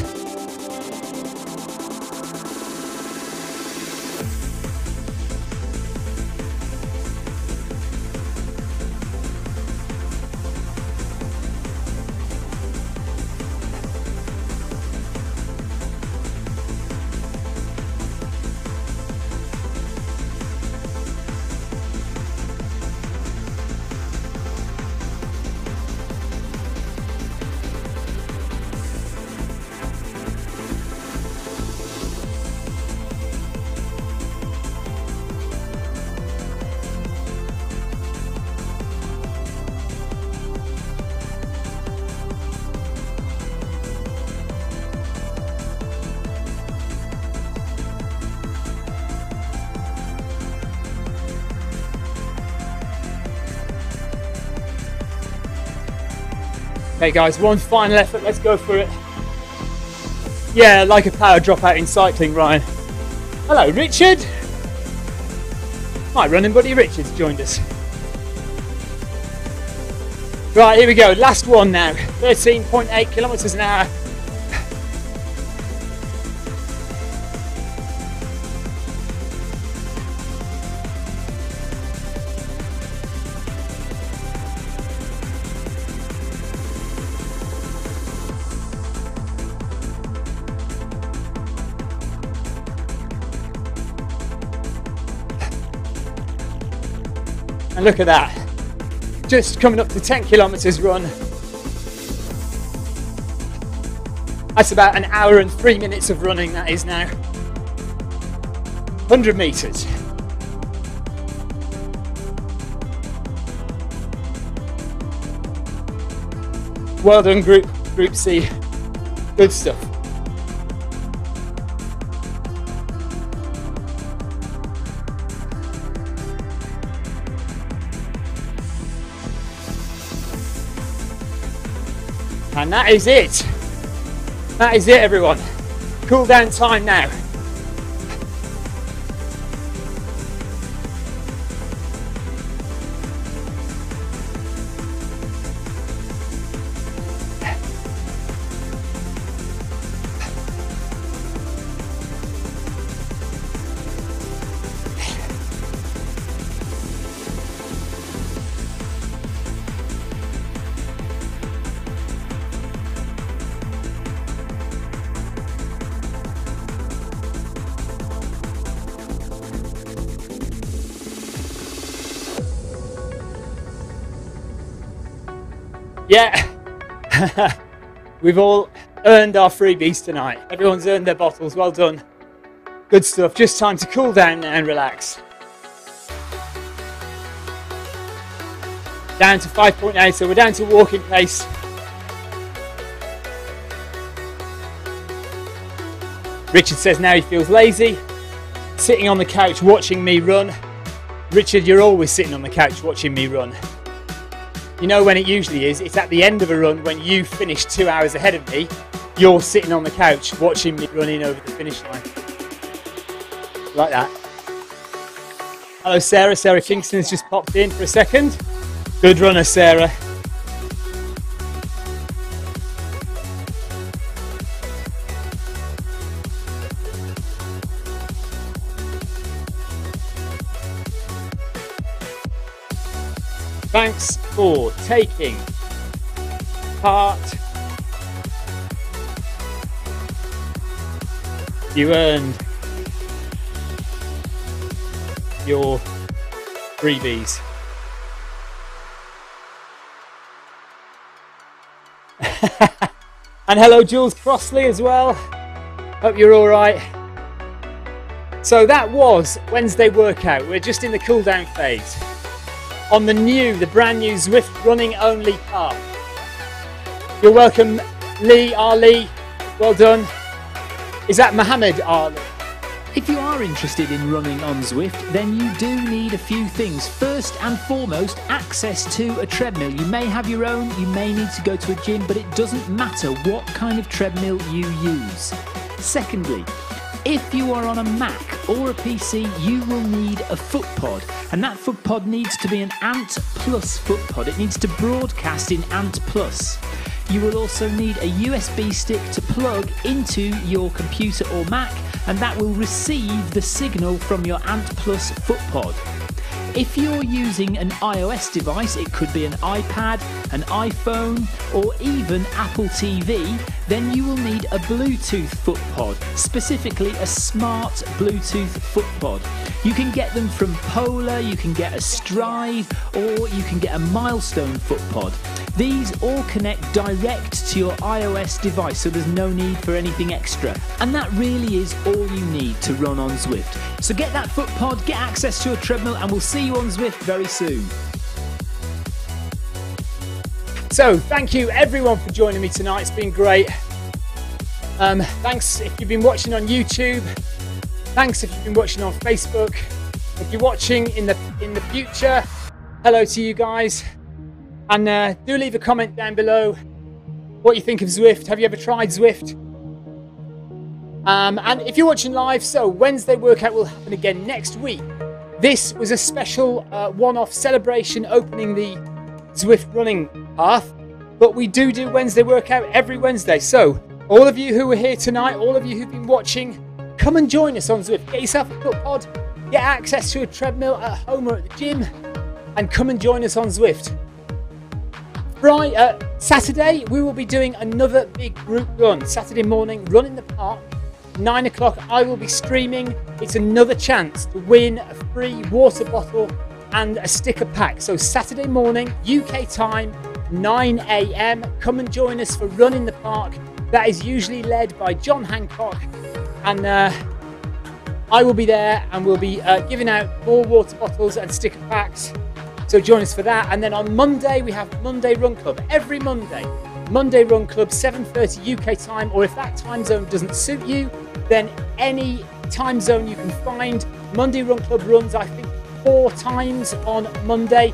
[SPEAKER 1] Okay guys, one final effort, let's go for it. Yeah, like a power dropout in cycling, Ryan. Hello, Richard. My running buddy Richard's joined us. Right, here we go, last one now. 13.8 kilometers an hour. And look at that. Just coming up to 10 kilometers run. That's about an hour and 3 minutes of running, that is now. 100 meters. Well done, Group C. Good stuff. And that is it. That is it, everyone. Cool down time now. Yeah, we've all earned our freebies tonight. Everyone's earned their bottles, well done. Good stuff, just time to cool down and relax. Down to 5.8, so we're down to walking pace. Richard says now he feels lazy, sitting on the couch watching me run. Richard, you're always sitting on the couch watching me run. You know when it usually is, it's at the end of a run when you finish 2 hours ahead of me, you're sitting on the couch watching me running over the finish line. Like that. Hello Sarah, Sarah Kingston's just popped in for a second. Good runner, Sarah. Thanks for taking part. You earned your freebies. And hello Jules Crossley as well. Hope you're all right. So that was Wednesday workout. We're just in the cool down phase on the brand new Zwift running only path. You're welcome, Lee, Ali. Well done. Is that Mohammed Ali?
[SPEAKER 2] If you are interested in running on Zwift, then you do need a few things. First and foremost, access to a treadmill. You may have your own, you may need to go to a gym, but it doesn't matter what kind of treadmill you use. Secondly, if you are on a Mac or a PC, you will need a foot pod, and that foot pod needs to be an Ant Plus foot pod. It needs to broadcast in Ant Plus. You will also need a USB stick to plug into your computer or Mac, and that will receive the signal from your Ant Plus foot pod. If you're using an iOS device, it could be an iPad, an iPhone, or even Apple TV, then you will need a Bluetooth foot pod, specifically a smart Bluetooth foot pod. You can get them from Polar, you can get a Strive, or you can get a Milestone foot pod. These all connect direct to your iOS device, so there's no need for anything extra. And that really is all you need to run on Zwift. So get that foot pod, get access to a treadmill, and we'll see you on Zwift very soon.
[SPEAKER 1] So thank you everyone for joining me tonight. It's been great. Thanks if you've been watching on YouTube. Thanks if you've been watching on Facebook. If you're watching in the future, hello to you guys. And do leave a comment down below what you think of Zwift. Have you ever tried Zwift? And if you're watching live, so Wednesday workout will happen again next week. This was a special one-off celebration opening the Zwift running path, but we do Wednesday workout every Wednesday. So all of you who are here tonight, all of you who've been watching, come and join us on Zwift. Get yourself a foot pod, get access to a treadmill at home or at the gym, and come and join us on Zwift. Right, Saturday we will be doing another big group run. Saturday morning, run in the park. 9 o'clock I will be streaming. It's another chance to win a free water bottle and a sticker pack. So Saturday morning, UK time, 9 a.m. Come and join us for Run in the Park. That is usually led by John Hancock, and I will be there, and we'll be giving out more water bottles and sticker packs. So join us for that. And then on Monday, we have Monday Run Club. Every Monday, Monday Run Club, 7:30 UK time, or if that time zone doesn't suit you, then any time zone you can find. Monday Run Club runs, I think, 4 times on Monday.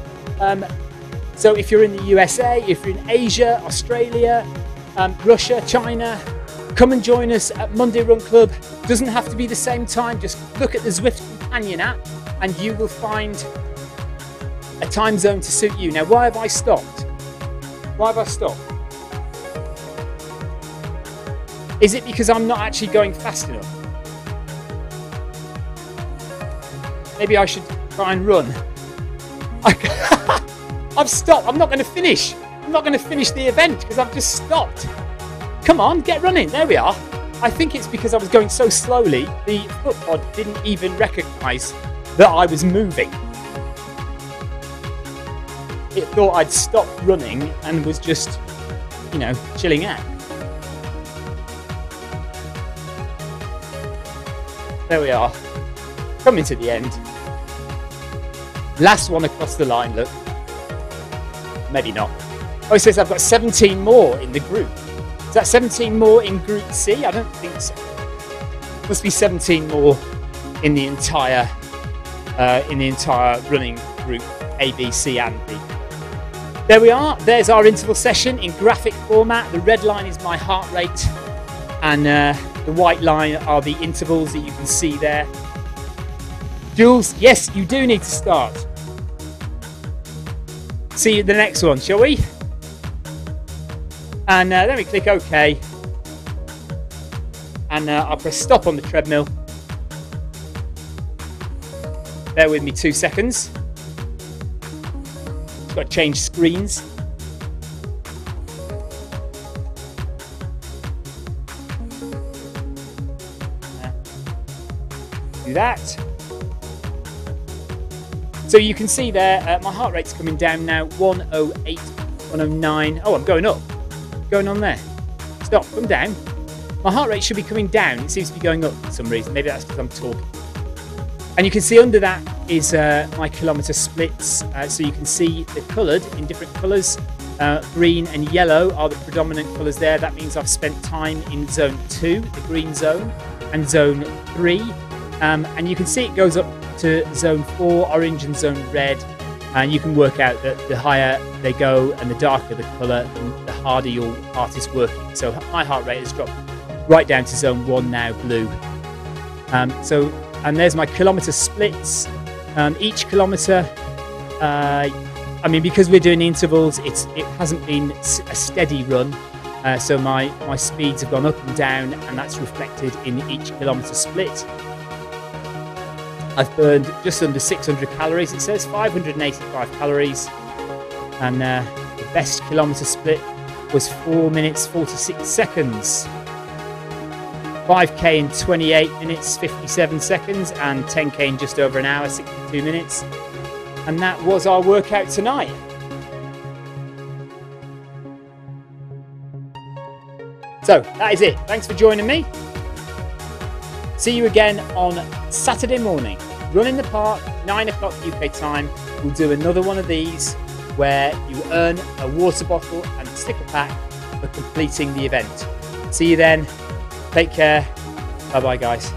[SPEAKER 1] So if you're in the USA, if you're in Asia, Australia, Russia, China, come and join us at Monday Run Club. Doesn't have to be the same time. Just look at the Zwift companion app and you will find a time zone to suit you. Now, why have I stopped? Why have I stopped? Is it because I'm not actually going fast enough? Maybe I should try and run. I've stopped. I'm not going to finish. I'm not going to finish the event because I've just stopped. Come on, get running. There we are. I think it's because I was going so slowly, the footpod didn't even recognise that I was moving. It thought I'd stopped running and was just, you know, chilling out. There we are. Coming to the end. Last one across the line, look. Maybe not. Oh, it says I've got 17 more in the group. Is that 17 more in Group C? I don't think so. Must be 17 more in the entire running group A, B, C, and D. There we are. There's our interval session in graphic format. The red line is my heart rate, and the white line are the intervals that you can see there. Jules, yes, you do need to start. See you at the next one, shall we? And then we click OK. And I'll press stop on the treadmill. Bear with me 2 seconds. Just got to change screens. Do that. So you can see there, my heart rate's coming down now, 108, 109. Oh, I'm going up. Going on there. Stop, come down. My heart rate should be coming down. It seems to be going up for some reason. Maybe that's because I'm talking. And you can see under that is my kilometre splits. So you can see they're coloured in different colours. Green and yellow are the predominant colours there. That means I've spent time in zone 2, the green zone, and zone 3. And you can see it goes up to zone 4, orange, and zone red. And you can work out that the higher they go and the darker the colour, the harder your heart is working. So my heart rate has dropped right down to zone 1 now, blue. And there's my kilometre splits. Each kilometre, I mean, because we're doing intervals, it hasn't been a steady run. So my speeds have gone up and down, and that's reflected in each kilometre split. I've burned just under 600 calories. It says 585 calories. And the best kilometre split was 4 minutes, 46 seconds. 5k in 28 minutes, 57 seconds. And 10k in just over an hour, 62 minutes. And that was our workout tonight. So that is it. Thanks for joining me. See you again on Saturday morning. Run in the Park, 9 o'clock UK time. We'll do another one of these where you earn a water bottle and a sticker pack for completing the event. See you then. Take care. Bye-bye, guys.